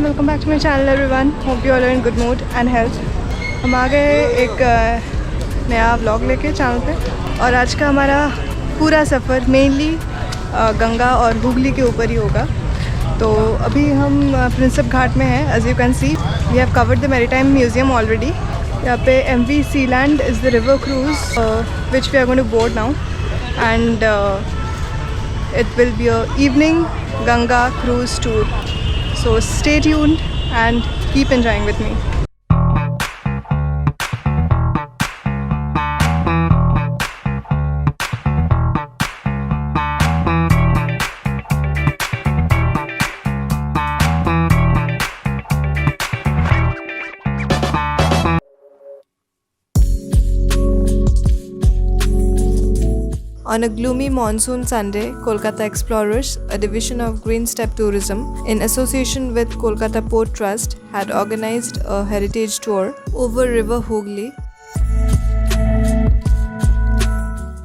welcome back to my channel everyone. Hope you all are in good mood and health. हम आ गए एक नया vlog लेके channel पे और आज का हमारा पूरा सफ़र मेनली गंगा और हुगली के ऊपर ही होगा. तो अभी हम प्रिंसेप घाट में हैं. As you can see we have covered the maritime museum already. यहाँ पे MV Sealand is the river cruise which we are going to board now, and it will be a evening Ganga cruise tour. So stay tuned and keep enjoying with me. On a gloomy monsoon Sunday, Kolkata Explorers, a division of Green Step Tourism, in association with Kolkata Port Trust, had organized a heritage tour over River Hooghly.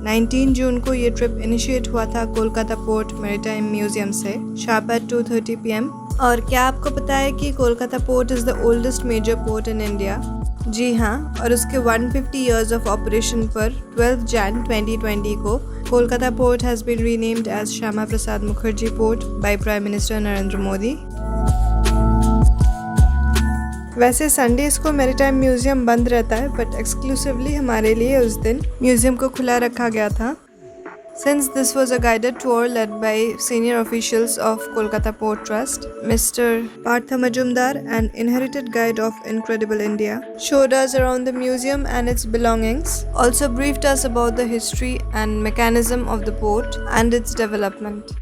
19 जून को ये trip initiate हुआ था Kolkata port maritime museum से sharp at 2:30 PM. और क्या आपको पता है कि Kolkata port is the oldest major port in India? जी हाँ, और उसके 150 years ऑफ ऑपरेशन पर 12 Jan 2020 को Kolkata port has been renamed as Shyama Prasad Mukherjee port by prime minister Narendra Modi. वैसे संडेज़ को मैरीटाइम म्यूजियम बंद रहता है, बट एक्सक्लूसिवली हमारे लिए उस दिन म्यूजियम को खुला रखा गया था. Since this was a guided tour led by senior officials of Kolkata Port Trust, Mr. Partha Majumdar, an inherited guide of Incredible India, showed us around the museum and its belongings, also briefed us about the history and mechanism of the port and its development.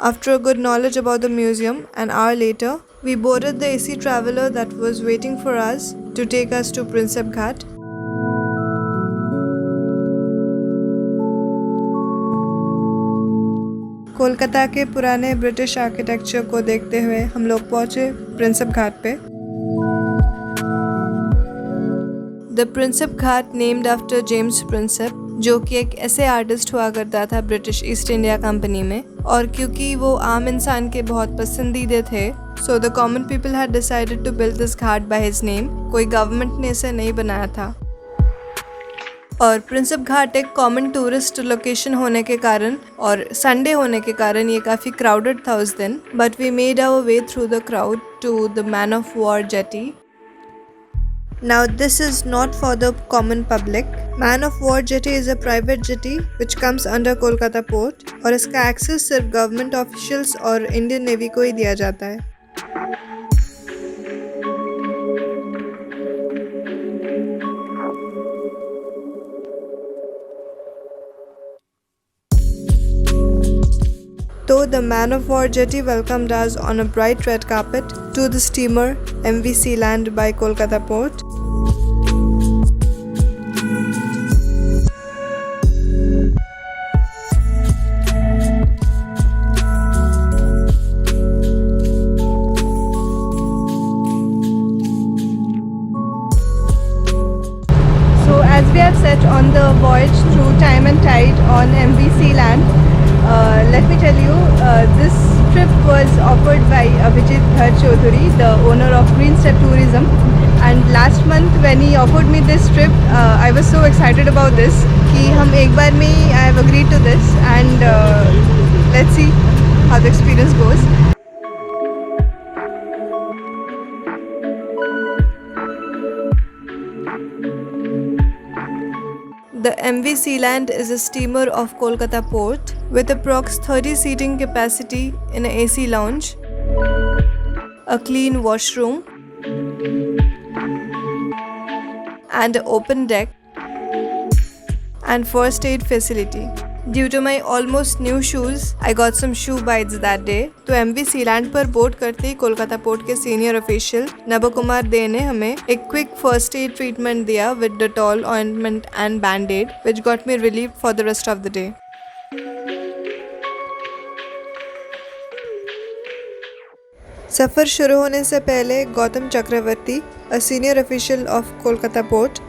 After a good knowledge about the museum, an hour later, we boarded the AC traveller that was waiting for us to take us to Princep Ghat. Kolkata के पुराने British architecture को देखते हुए हम लोग पहुंचे Prinsep घाट पे. The Princep Ghat named after James Princep, जो कि एक ऐसे आर्टिस्ट हुआ करता था ब्रिटिश ईस्ट इंडिया कंपनी में, और क्योंकि वो आम इंसान के बहुत पसंदीदे थे, so the common people had decided to build this ghat by his name. कोई गवर्नमेंट ने इसे नहीं बनाया था. और प्रिंसेप घाट एक कॉमन टूरिस्ट लोकेशन होने के कारण और संडे होने के कारण ये काफ़ी क्राउडेड था उस दिन, but we made our way through the crowd to the man of war jetty. Now this is not for the common public. Man of War Jetty is a private jetty which comes under Kolkata Port, और इसका access सिर्फ government officials और Indian navy को ही दिया जाता है. So the Man of War Jetty welcomed us on a bright red carpet to the steamer MV Sealand by Kolkata Port. We have set on the voyage through time and tide on MV Sealand. Let me tell you, this trip was offered by Abhijit Chaudhary, the owner of Green Step Tourism. And last month when he offered me this trip, I was so excited about this कि हम एक बार में ही I have agreed to this, and let's see how the experience goes. The MV Sealand is a steamer of Kolkata Port with approx 30 seating capacity in an AC lounge, a clean washroom, and an open deck and first aid facility. Due to my almost new shoes, I got some shoe bites that day. तो MV Sealand पर board करते ही Kolkata port के senior official नभ कुमार दे ने हमें एक quick first aid treatment दिया with Dettol ointment and band-aid, which got me relieved for the rest of the day. सफ़र शुरू होने से पहले गौतम चक्रवर्ती, a senior official of Kolkata Port,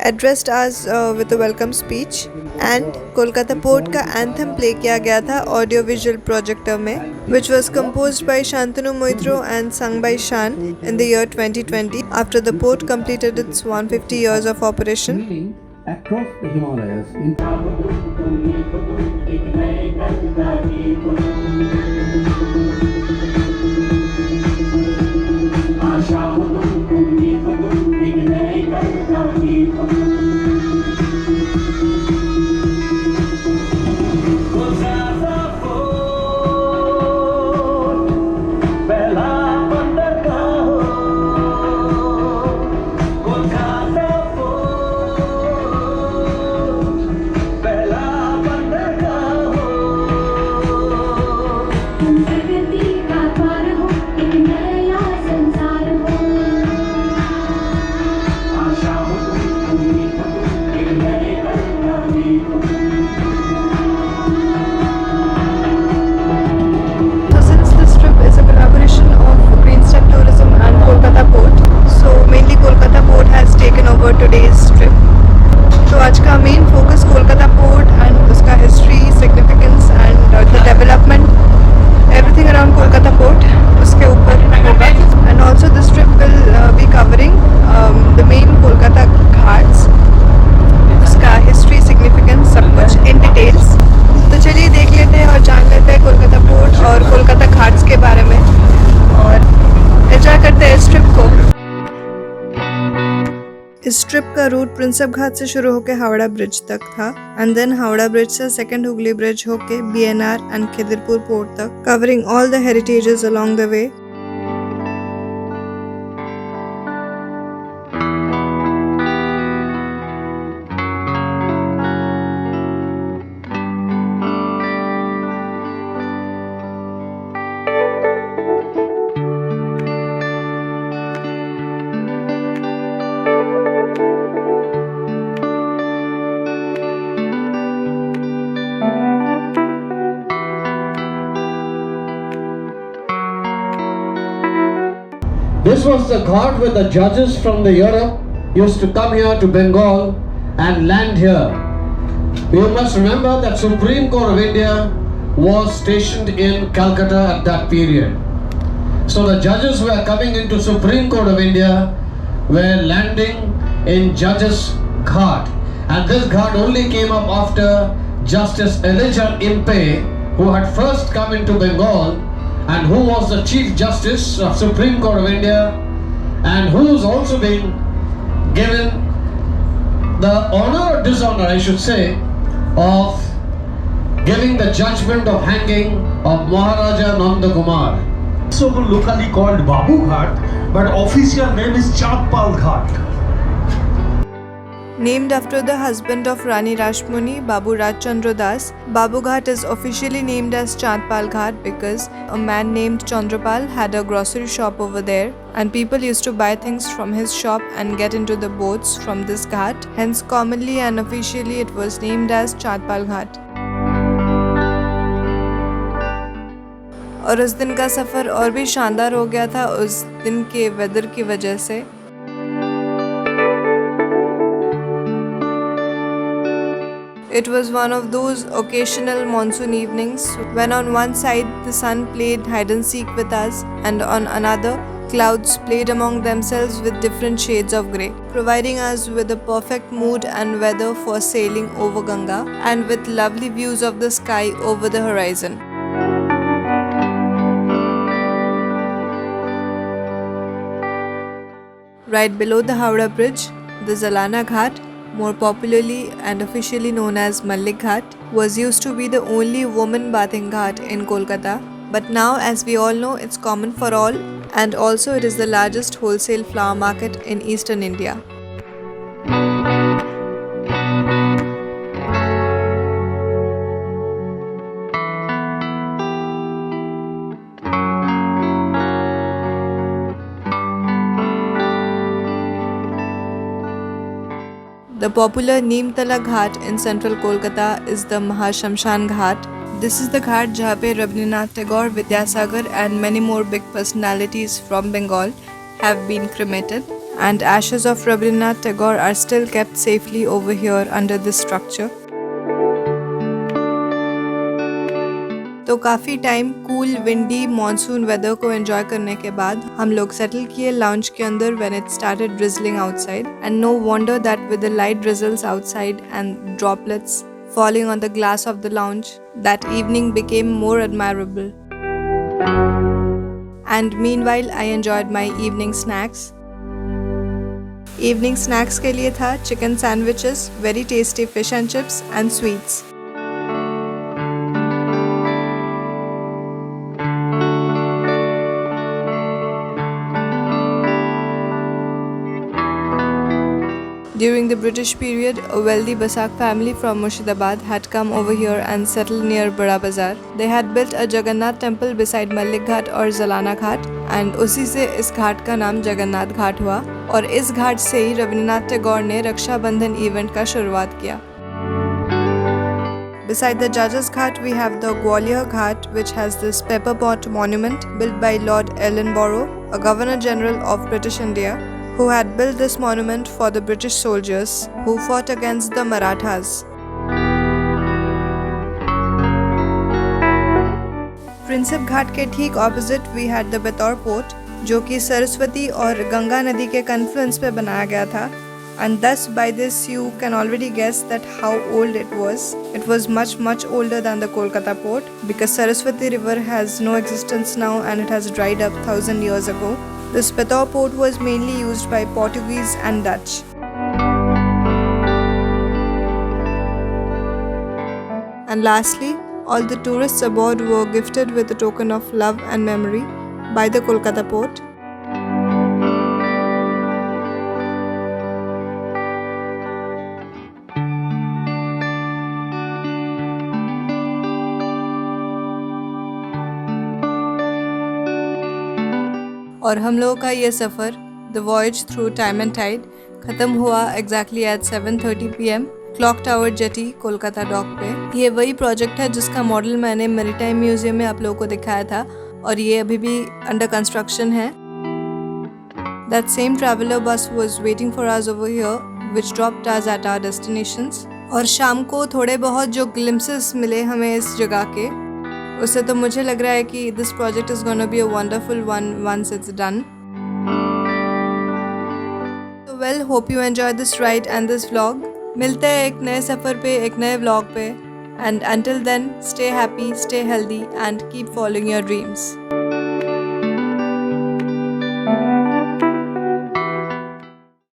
addressed us with a welcome speech and Kolkata port का anthem play किया गया था audio visual projector में, which was composed by Shantanu Moitro and sung by Shan in the year 2020 after the port completed its 150 years of operation. Across the Himalayas in today's trip. तो आज का main focus Kolkata port and उसका history, significance and the development, everything around Kolkata port उसके ऊपर होगा. And also this trip will be covering the main Kolkata ghats, उसका history, significance, सब कुछ इन डिटेल्स. तो चलिए देख लेते हैं और जान लेते हैं कोलकाता पोर्ट और कोलकाता घाट्स के बारे में और एंजॉय करते हैं इस ट्रिप को. इस ट्रिप का रूट प्रिंसेप घाट से शुरू होकर हावड़ा ब्रिज तक था एंड देन हावड़ा ब्रिज से सेकंड हुगली ब्रिज होके बीएनआर एंड खिदिरपुर पोर्ट तक, covering all the heritages along the way. This was the ghat where the judges from the Europe used to come here to Bengal and land here. You must remember that Supreme Court of India was stationed in Calcutta at that period. So the judges who were coming into Supreme Court of India were landing in Judges Ghat. And this ghat only came up after Justice Elijah Impe, who had first come into Bengal and who was the Chief Justice of Supreme Court of India and who's also been given the honor or dishonor, I should say, of giving the judgment of hanging of Maharaja Nanda Kumar. So locally called Babu Ghat, but official name is Chandpal Ghat. Named after the husband of Rani Rashmuni, Babu Raj Chandra Das, Babu Ghat is officially named as Chandpal Ghat because a man named Chandrapal had a grocery shop over there and people used to buy things from his shop and get into the boats from this ghat. Hence commonly and officially it was named as Chandpal Ghat. और उस दिन का सफ़र और भी शानदार हो गया था उस दिन के वेदर की वजह से. It was one of those occasional monsoon evenings when on one side the sun played hide and seek with us and on another clouds played among themselves with different shades of grey, providing us with a perfect mood and weather for sailing over Ganga and with lovely views of the sky over the horizon. Right below the Howrah Bridge, the Zalana Ghat, more popularly and officially known as Mullick Ghat, was used to be the only woman bathing ghat in Kolkata. But now, as we all know, it's common for all, and also it is the largest wholesale flower market in eastern India. The popular Neemtala Ghat in central Kolkata is the Mahashamshan Ghat. This is the ghat जहाँ पे Rabindranath Tagore, Vidyasagar and many more big personalities from Bengal have been cremated, and ashes of Rabindranath Tagore are still kept safely over here under this structure. तो काफ़ी time cool windy monsoon weather को enjoy करने के बाद हम लोग settle किए lounge के अंदर when it started drizzling outside, and no wonder that with the light drizzles outside and droplets falling on the glass of the lounge, that evening became more admirable. And meanwhile, I enjoyed my evening snacks. Evening snacks के लिए था chicken sandwiches, very tasty fish and chips and sweets. During the British period, a wealthy Basak family from Murshidabad had come over here and settled near Bada Bazaar. They had built a Jagannath temple beside Mullick Ghat और Zalana Ghat, and उसी से इस घाट का नाम जगन्नाथ घाट हुआ, और इस घाट से ही रविन्द्रनाथ टैगोर ने रक्षाबंधन इवेंट का शुरुआत किया. Beside the Judges Ghat, we have the Gwalior Ghat, which has this pepper pot monument built by Lord Ellenborough, a Governor General of British India, who had built this monument for the British soldiers who fought against the Marathas. Princep Ghat के ठीक opposite we had the Betor Port, जो कि सरस्वती और गंगा नदी के confluence पे बनाया गया था, and thus by this you can already guess that how old it was. It was much older than the Kolkata port, because Saraswati river has no existence now and it has dried up 1000 years ago. This Betor port was mainly used by Portuguese and Dutch. And lastly, all the tourists aboard were gifted with a token of love and memory by the Kolkata port. और हम लोगों का ये सफ़र the voyage through time and tide ख़त्म हुआ exactly at 7:30 PM clock tower jetty Kolkata dock पे. ये वही प्रोजेक्ट है जिसका मॉडल मैंने मैरीटाइम म्यूजियम में आप लोगों को दिखाया था, और ये अभी भी अंडर कंस्ट्रक्शन है. That same traveller bus was waiting for us over here which dropped us at our destinations. और शाम को थोड़े बहुत जो ग्लिम्पसेस मिले हमें इस जगह के, उससे तो मुझे लग रहा है कि this project is gonna be a wonderful one once it's done. तो well, hope you enjoy this ride and this vlog. मिलते हैं एक नए सफ़र पे, एक नए व्लॉग पे, and until then stay happy, stay healthy and keep following your dreams.